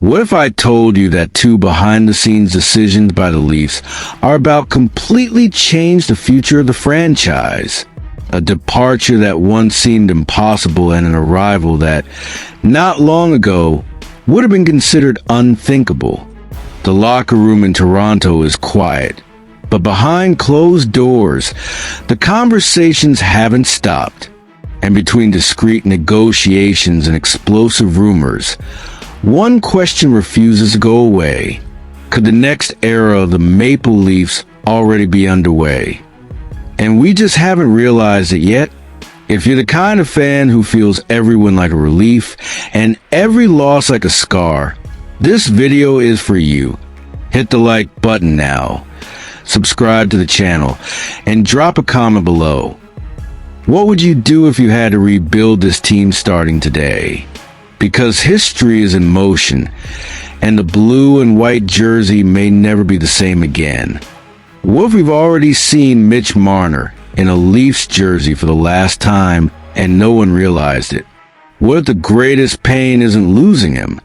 What if I told you that two behind-the-scenes decisions by the Leafs are about completely change the future of the franchise? A departure that once seemed impossible and an arrival that, not long ago, would have been considered unthinkable. The locker room in Toronto is quiet, but behind closed doors, the conversations haven't stopped. And between discreet negotiations and explosive rumors, one question refuses to go away. Could the next era of the Maple Leafs already be underway? And we just haven't realized it yet. If you're the kind of fan who feels every win like a relief and every loss like a scar, this video is for you. Hit the like button now, subscribe to the channel, and drop a comment below. What would you do if you had to rebuild this team starting today? Because history is in motion, and the blue and white jersey may never be the same again. What if we've already seen Mitch Marner in a Leafs jersey for the last time and no one realized it? What if the greatest pain isn't losing him,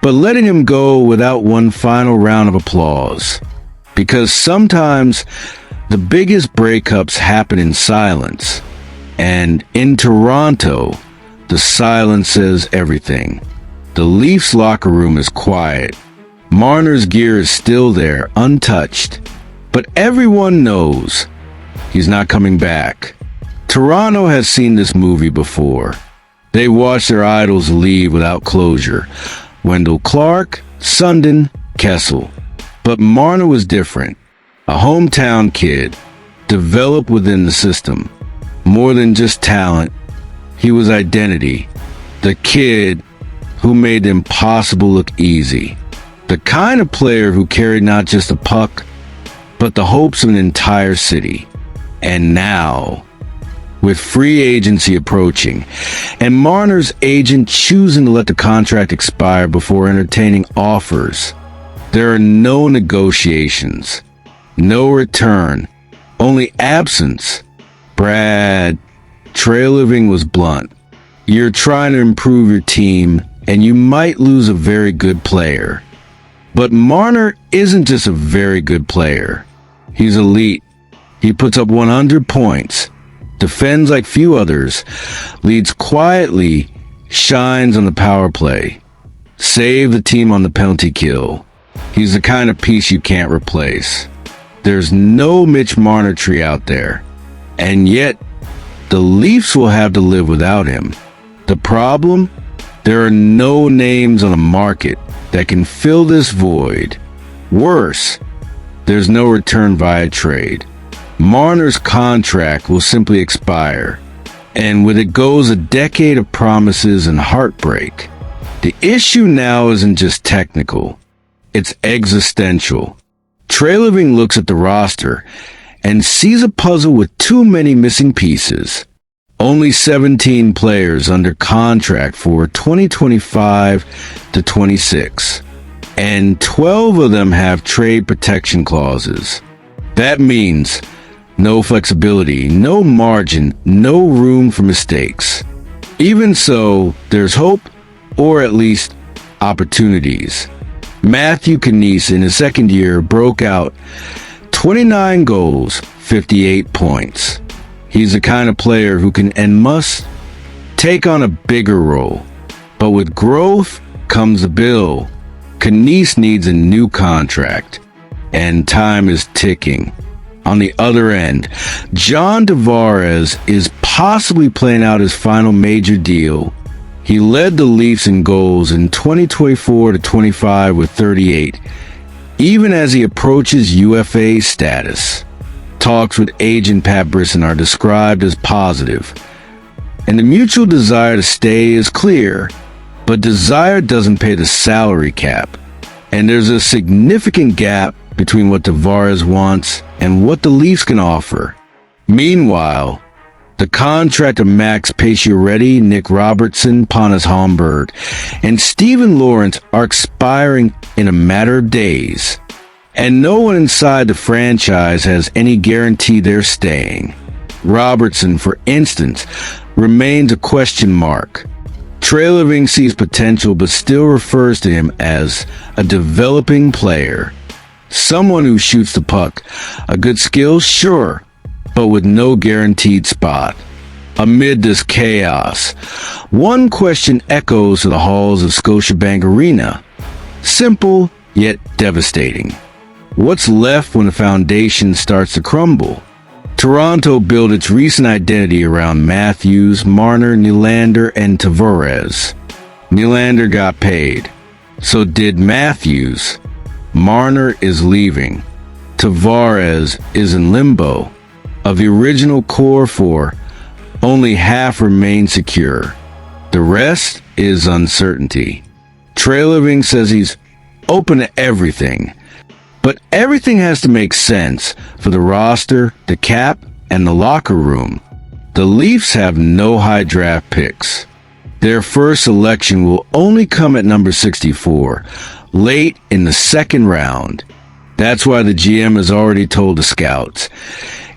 but letting him go without one final round of applause? Because sometimes the biggest breakups happen in silence, and in Toronto, the silence says everything. The Leafs locker room is quiet. Marner's gear is still there, untouched. But everyone knows he's not coming back. Toronto has seen this movie before. They watched their idols leave without closure. Wendell Clark, Sundin, Kessel. But Marner was different. A hometown kid, developed within the system. More than just talent, he was identity. The kid who made the impossible look easy. The kind of player who carried not just a puck, but the hopes of an entire city. And now, with free agency approaching, and Marner's agent choosing to let the contract expire before entertaining offers, there are no negotiations, no return, only absence. Brad, Treliving was blunt. You're trying to improve your team, and you might lose a very good player. But Marner isn't just a very good player. He's elite. He puts up 100 points, defends like few others, leads quietly, shines on the power play, saves the team on the penalty kill. He's the kind of piece you can't replace. There's no Mitch Marner tree out there, and yet the Leafs will have to live without him. The problem? There are no names on the market that can fill this void. Worse, there's no return via trade. Marner's contract will simply expire, and with it goes a decade of promises and heartbreak. The issue now isn't just technical, it's existential. Treliving looks at the roster and sees a puzzle with too many missing pieces. Only 17 players under contract for 2025 to 26, and 12 of them have trade protection clauses. That means no flexibility, no margin, no room for mistakes. Even so, there's hope, or at least opportunities. Matthew Knies in his second year broke out 29 goals, 58 points. He's the kind of player who can and must take on a bigger role. But with growth comes a bill. Knies needs a new contract, and time is ticking. On the other end, John Tavares is possibly playing out his final major deal. He led the Leafs in goals in 2024 to 25 with 38, even as he approaches UFA status. Talks with agent Pat Brisson are described as positive, and the mutual desire to stay is clear, but desire doesn't pay the salary cap, and there's a significant gap between what Tavares wants and what the Leafs can offer. Meanwhile, the contract of Max Pacioretty, Nick Robertson, Pontus Holmberg, and Steven Lawrence are expiring in a matter of days, and no one inside the franchise has any guarantee they're staying. Robertson, for instance, remains a question mark. Trailing sees potential but still refers to him as a developing player. Someone who shoots the puck. A good skill, sure, but with no guaranteed spot. Amid this chaos, one question echoes to the halls of Scotiabank Arena. Simple, yet devastating. What's left when the foundation starts to crumble? Toronto built its recent identity around Matthews, Marner, Nylander, and Tavares. Nylander got paid. So did Matthews. Marner is leaving. Tavares is in limbo. Of the original core four, only half remain secure. The rest is uncertainty. Trailing says he's open to everything. But everything has to make sense for the roster, the cap, and the locker room. The Leafs have no high draft picks. Their first selection will only come at number 64, late in the second round. That's why the GM has already told the scouts.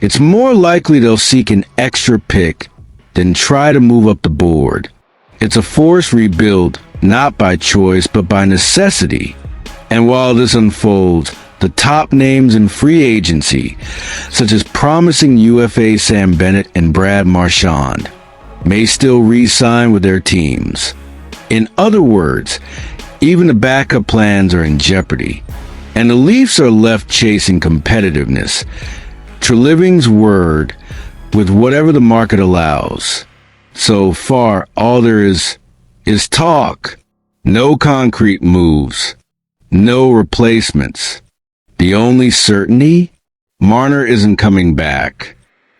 It's more likely they'll seek an extra pick than try to move up the board. It's a forced rebuild, not by choice, but by necessity. And while this unfolds, the top names in free agency, such as promising UFA Sam Bennett and Brad Marchand, may still re-sign with their teams. In other words, even the backup plans are in jeopardy, and the Leafs are left chasing competitiveness. Trailing's word with whatever the market allows. So far, all there is talk. No concrete moves. No replacements. The only certainty? Marner isn't coming back.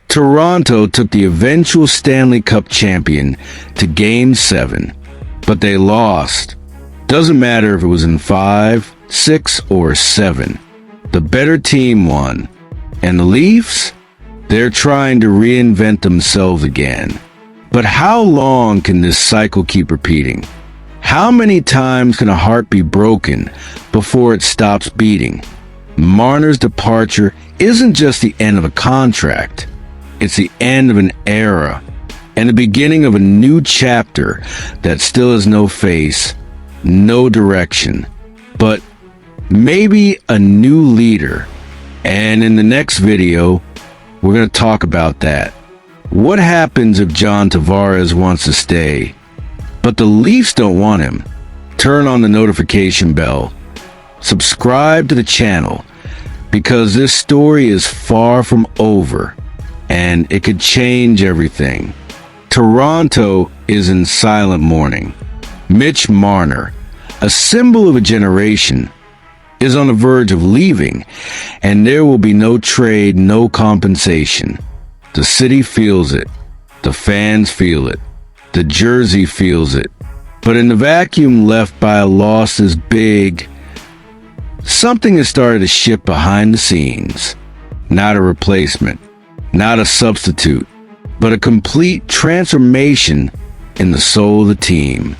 Toronto took the eventual Stanley Cup champion to Game 7, but they lost. Doesn't matter if it was in 5, 6, or 7. The better team won. And the Leafs? They're trying to reinvent themselves again. But how long can this cycle keep repeating? How many times can a heart be broken before it stops beating? Marner's departure isn't just the end of a contract. It's the end of an era and the beginning of a new chapter that still has no face, no direction, but maybe a new leader. And in the next video, we're going to talk about that. What happens if John Tavares wants to stay, but the Leafs don't want him? Turn on the notification bell. Subscribe to the channel, because this story is far from over, and it could change everything. Toronto is in silent mourning. Mitch Marner, a symbol of a generation, is on the verge of leaving, and there will be no trade, no compensation. The city feels it. The fans feel it. The jersey feels it. But in the vacuum left by a loss this big, something has started to shift behind the scenes. Not a replacement, not a substitute, but a complete transformation in the soul of the team.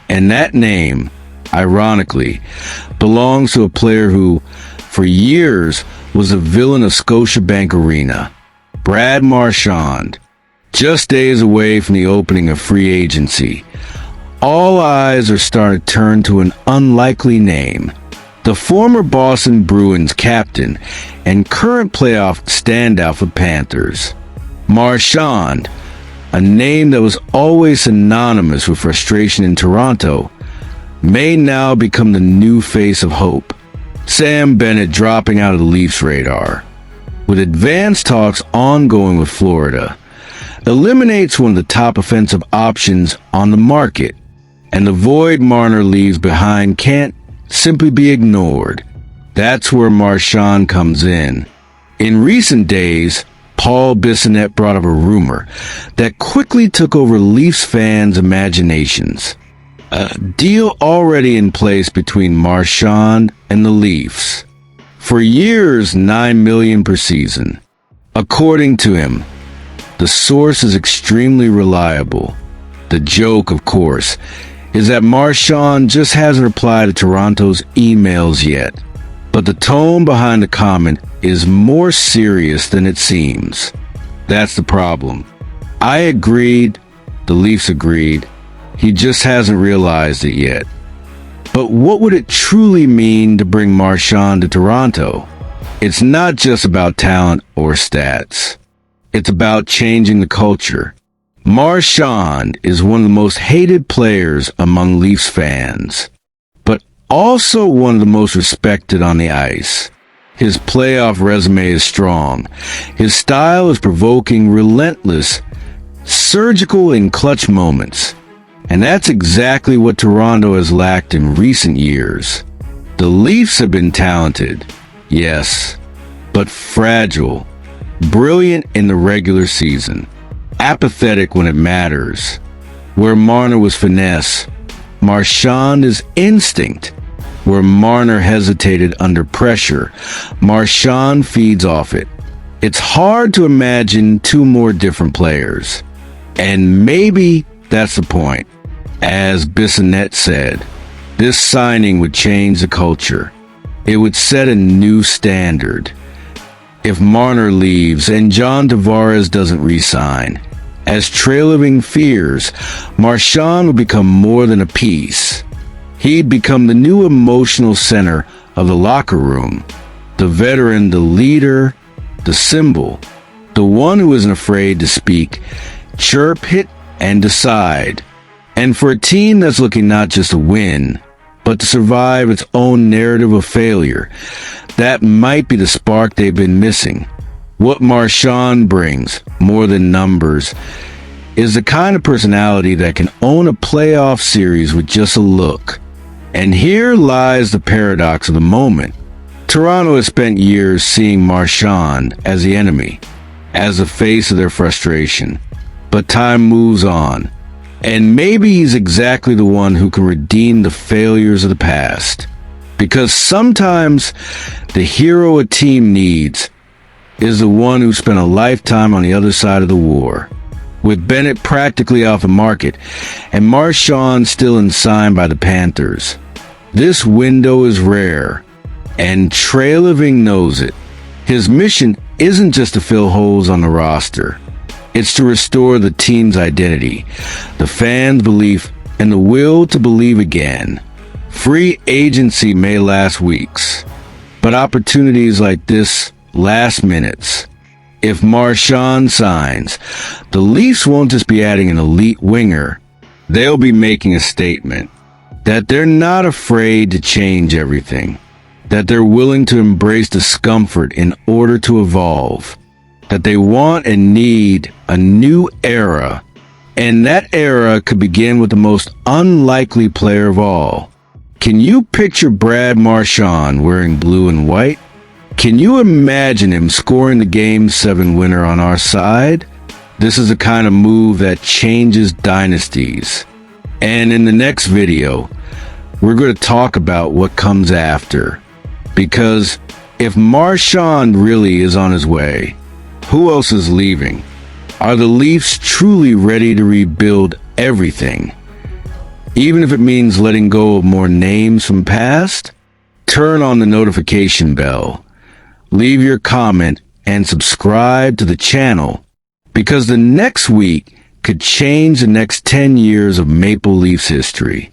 And that name, ironically, belongs to a player who, for years, was a villain of Scotiabank Arena. Brad Marchand, just days away from the opening of free agency. All eyes are starting to turn to an unlikely name. The former Boston Bruins captain and current playoff standout for Panthers. Marchand, a name that was always synonymous with frustration in Toronto, may now become the new face of hope. Sam Bennett dropping out of the Leafs' radar, with advanced talks ongoing with Florida, eliminates one of the top offensive options on the market, and the void Marner leaves behind can't simply be ignored. That's where Marchand comes in. In recent days, Paul Bissonnette brought up a rumor that quickly took over Leafs fans' imaginations. A deal already in place between Marchand and the Leafs. For years, $9 million per season. According to him, the source is extremely reliable. The joke, of course, is that Marchand just hasn't replied to Toronto's emails yet. But the tone behind the comment is more serious than it seems. That's the problem. I agreed, the Leafs agreed, He just hasn't realized it yet. But what would it truly mean to bring Marchand to Toronto? It's not just about talent or stats. It's about changing the culture. Marchand is one of the most hated players among Leafs fans, but also one of the most respected on the ice. His playoff resume is strong. His style is provoking, relentless, surgical in clutch moments. And that's exactly what Toronto has lacked in recent years. The Leafs have been talented, yes, but fragile. Brilliant in the regular season, apathetic when it matters. Where Marner was finesse, Marchand is instinct. Where Marner hesitated under pressure, Marchand feeds off it. It's hard to imagine two more different players. And maybe that's the point. As Bissonnette said, this signing would change the culture. It would set a new standard. If Marner leaves and John Tavares doesn't re-sign, as Treliving fears, Marchand will become more than a piece. He'd become the new emotional center of the locker room, the veteran, the leader, the symbol, the one who isn't afraid to speak, chirp, hit, and decide. And for a team that's looking not just to win, but to survive its own narrative of failure, that might be the spark they've been missing. What Marchand brings, more than numbers, is the kind of personality that can own a playoff series with just a look. And here lies the paradox of the moment. Toronto has spent years seeing Marchand as the enemy, as the face of their frustration. But time moves on. And maybe he's exactly the one who can redeem the failures of the past. Because sometimes the hero a team needs is the one who spent a lifetime on the other side of the war. With Bennett practically off the market and Marchand still unsigned by the Panthers, this window is rare, and Treliving knows it. His mission isn't just to fill holes on the roster. It's to restore the team's identity, the fans' belief, and the will to believe again. Free agency may last weeks, but opportunities like this last minutes. If Marchand signs, the Leafs won't just be adding an elite winger. They'll be making a statement that they're not afraid to change everything, that they're willing to embrace discomfort in order to evolve, that they want and need a new era, and that era could begin with the most unlikely player of all. Can you picture Brad Marchand wearing blue and white? Can you imagine him scoring the Game 7 winner on our side? This is the kind of move that changes dynasties. And in the next video, we're going to talk about what comes after. Because if Marchand really is on his way, who else is leaving? Are the Leafs truly ready to rebuild everything? Even if it means letting go of more names from past? Turn on the notification bell. Leave your comment and subscribe to the channel, because the next week could change the next 10 years of Maple Leafs history.